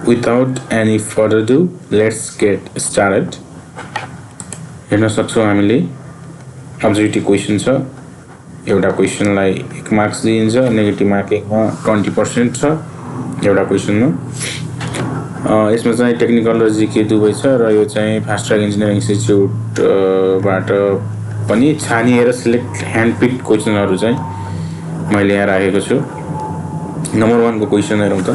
Without any further ado, let's get started. हेर्न सक्छौँ हामीले अब्जेक्टिभ क्वेसन छ। एउटा क्वेसनलाई 1 मार्क्स दिइन्छ, नेगेटिभ मार्किङमा 20% छ एउटा क्वेसनमा। यसमा चाहिँ टेक्निकल र जीके दुवै छ र यो चाहिँ फास्ट ट्र्याक इन्जिनियरिङ इन्स्टिट्युटबाट पनि छानिएर सिलेक्ट ह्यान्ड पिक्ड क्वेसनहरू चाहिँ मैले यहाँ राखेको छु। नम्बर 1 को क्वेसन हेरौँ त।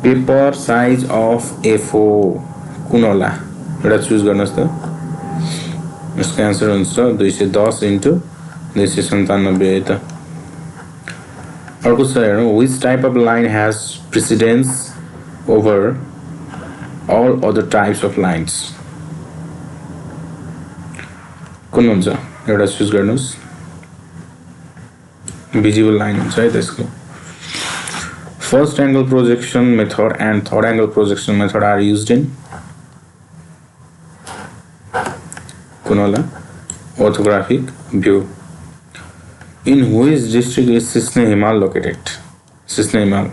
पेपर साइज अफ A4 कुन होला? एउटा चुज गर्नुहोस् त। यसको आन्सर हुन्छ 210 इन्टु 297 है त। अर्को छ हेरौँ, which type of line has precedence over all other types of lines? कुन हुन्छ? एउटा चुज गर्नुहोस्। भिजिबल लाइन हुन्छ है त्यसको। First angle projection method and third angle projection method are used in कुन होला? Orthographic view. In which district is Sisne Himal located? Sisne Himal.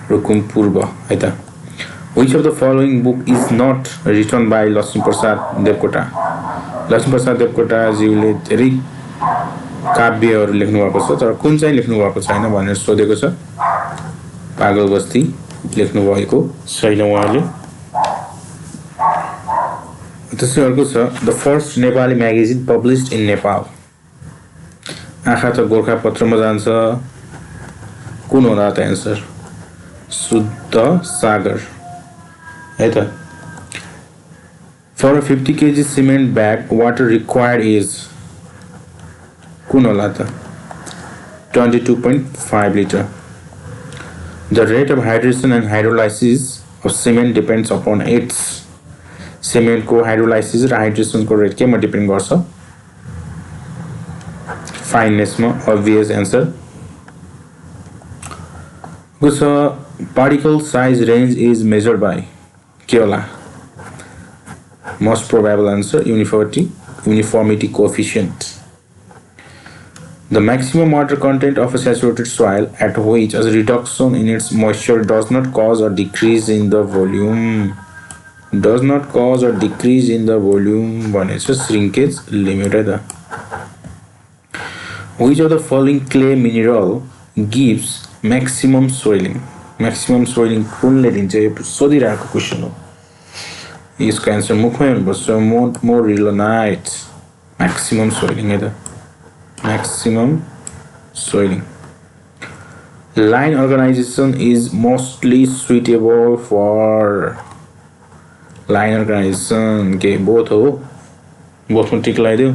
Rukum Purba है त। Which of the following book is not written by Lakshmi Prasad Devkota? Lakshmi Prasad Devkota जीले धेरै काव्यहरू लेख्नु भएको छ, तर कुन चाहिँ लेख्नु भएको छैन भनेर सोधेको छ। पागल बस्ती लेख्नु भएको छैन उहाँले। त्यसै अर्को छ, the first Nepali magazine published in Nepal. आँखा त गोरखापत्रमा जान्छ, कुन होला त एन्सर? शुद्ध सागर है त। For 50 kg cement bag water required is कुन होला त? 22.5 litre. The rate of hydration and hydrolysis of cement depends upon its. सिमेन्टको हाइड्रोलाइसिस र हाइड्रेसनको रेट केमा डिपेन्ड गर्छ? फाइननेसमा। Obvious answer. Particle size range is measured by के होला? Most probable answer uniformity coefficient. The maximum water content of a saturated soil at which a reduction in its moisture does not cause a decrease in the volume. Does not cause a decrease in the volume भनेको shrinkage limit है त। Which of the following clay mineral gives maximum swelling? Maximum swelling कुनले दिन्छ? यो सोधिरहेको question हो। यसको answer मुखमै हुनुपर्छ। मोरिलोनाइट। Maximum swelling है त। Maximum soiling. Line organization is mostly suitable for line organization के both हो, both में टिक लगाइदियो।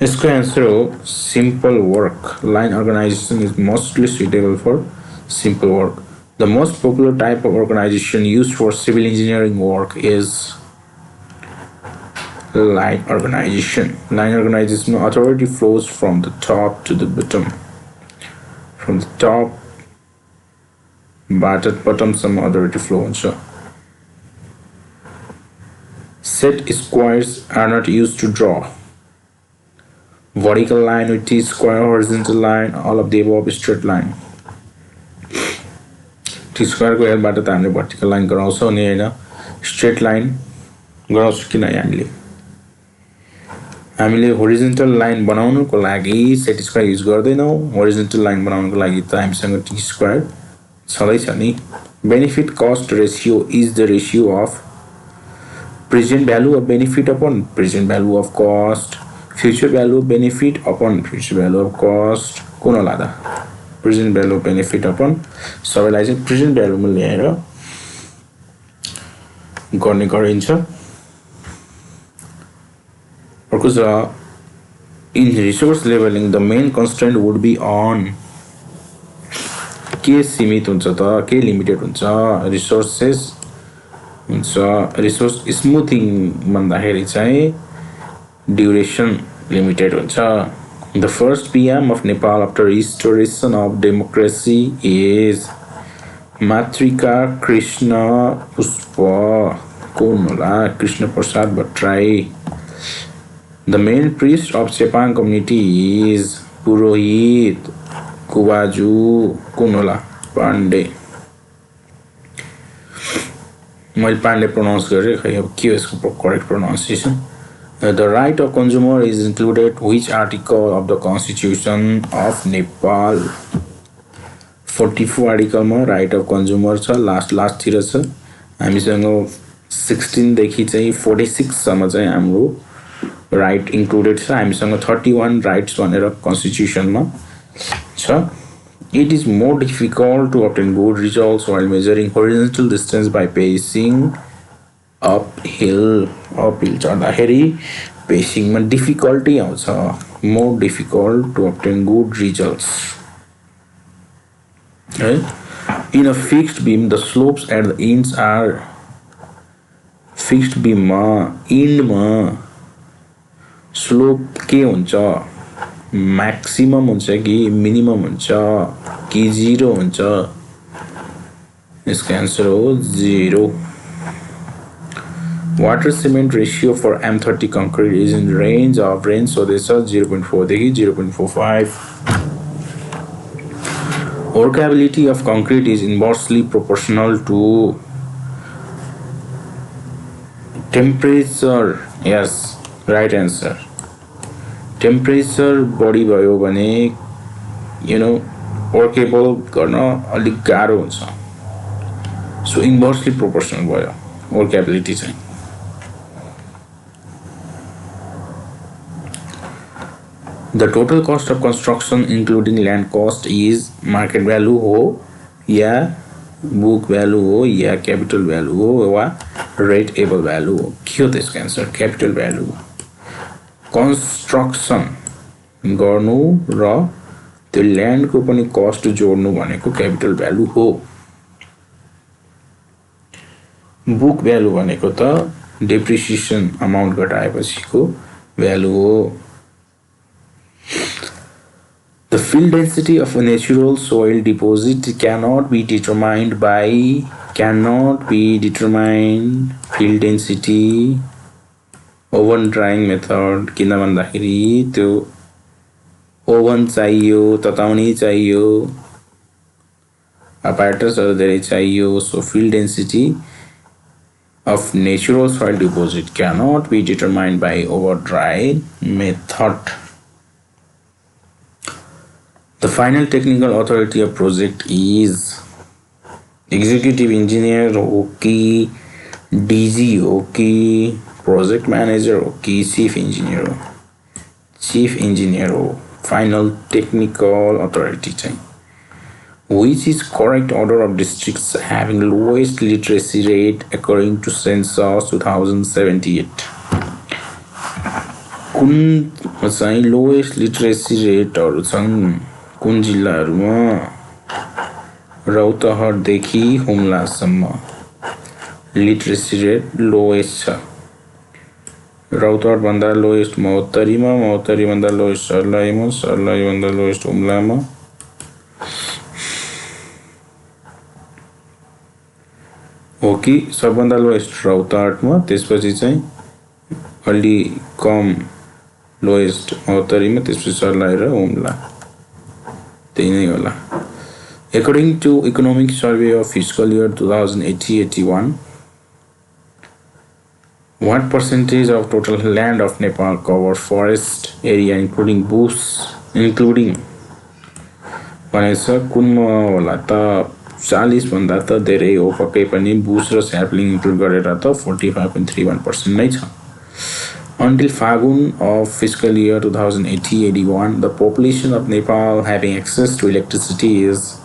इसको आंसर हो simple work. Line organization is mostly suitable for simple work. The most popular type of organization used for civil engineering work is line organization. Line organization authority flows from the top to the bottom. From the top bottom some authority flow हुन्छ। Set squares are not used to draw vertical line with T square, horizontal line, all of the above straight line. T square को हेल्पबाट त हामीले vertical line गराउँछौँ नि हैन, straight line गराउँछौँ किन? हामीले होरिजोन्टल लाइन बनाउनको लागि सेट स्क्वायर युज गर्दैनौँ। होरिजोन्टल लाइन बनाउनको लागि त हामीसँग टी स्क्वायर छँदैछ नि। Benefit cost ratio is the ratio of present value of benefit upon present value of cost, future value of benefit upon future value of cost. कुन होला त? Present value of benefit upon. सबैलाई चाहिँ present भ्यालुमा ल्याएर गर्ने गरिन्छ। अर्को छ, in resource levelling the main constraint would be on. के सीमित हुन्छ त? के लिमिटेड हुन्छ? रिसोर्सेस हुन्छ। रिसोर्स स्मुथिङ भन्दाखेरि चाहिँ ड्युरेसन लिमिटेड हुन्छ। The first PM of Nepal after restoration of democracy is Matrika Krishna Pushpa. कुन होला? Krishna Prasad Bhattarai. The main priest of Chepang community is Purohit कुवाजु कुन होला पाण्डे मैले पाण्डे प्रोनाउन्स गरेँ खै अब के हो यसको correct pronunciation The right of consumer is included which article of the Constitution of Nepal 44 आर्टिकलमा राइट अफ कन्ज्युमर छ लास्ट तिर छ हामीसँग 16 देखि चाहिँ 46 सम्म चाहिँ हाम्रो राइट इन्क्लुडेड छ हामीसँग 31 राइट्स भनेर कन्स्टिट्युसनमा छ It is more difficult to obtain good results while measuring horizontal distance by pacing uphill चढ्दाखेरि पेसिङमा डिफिकल्टी आउँछ more difficult to obtain good results In a fixed beam the slopes at the ends are fixed beam मा end मा slope के हुन्छ maximum हुन्छ कि minimum हुन्छ कि 0 हुन्छ यसको आन्सर हो 0 Water cement ratio for M30 concrete is in range so this is 0.4 देखि 0.45 Workability of concrete is inversely proportional to temperature yes right answer temperature body भयो भने workable गर्न अलिक गाह्रो हुन्छ so inversely proportional भयो workability चाहिँ The total cost of construction including land cost is market value हो या book value हो या capital value हो वा rateable value हो के हो त्यसको आन्सर capital value construction गर्नु र त्यो land को पनि cost जोड्नु भनेको capital value हो book value भनेको त depreciation amount घटाएपछिको value हो The fill density of a natural soil deposit cannot be determined fill density oven drying method किन भन्दाखेरि त्यो ओभन चाहियो तताउने चाहियो apparatusहरु धेरै चाहियो so fill density of natural soil deposit cannot be determined by over dry method The final technical authority of project is executive engineer हो कि DG हो कि project manager हो कि chief engineer हो final technical authority चाहिँ which is correct order of districts having lowest literacy rate according to census 2078 कुन चाहिँ lowest literacy rate हरु छन् कुन जिल्लाहरुमा रौतहट देखि हुम्ला सम्म लिटरेसी रेट लोएस्ट छ रौतहट भन्दा लोएस्ट महोत्तरी भन्दा लोएस्ट सर्लाहीमा भन्दा लोएस्ट हुम्लामा हो कि सबभन्दा लोएस्ट रौतहटमा त्यसपछि चाहिँ अलि कम लोएस्ट महोत्तरीमा त्यसपछि सर्लाही र हुम्ला त्यही नै होला According to Economic Survey of Fiscal Year 2080-81 what percentage of total land of Nepal covers forest area including bush भनेछ कुनमा होला त 40 भन्दा त धेरै हो पक्कै पनि बुश र स्याप्लिङ इन्क्लुड गरेर त 45.31% नै छ Until Fagun of fiscal year 2080-81, the population of Nepal having access to electricity is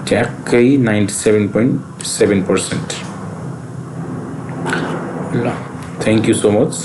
97.7%. Thank you so much.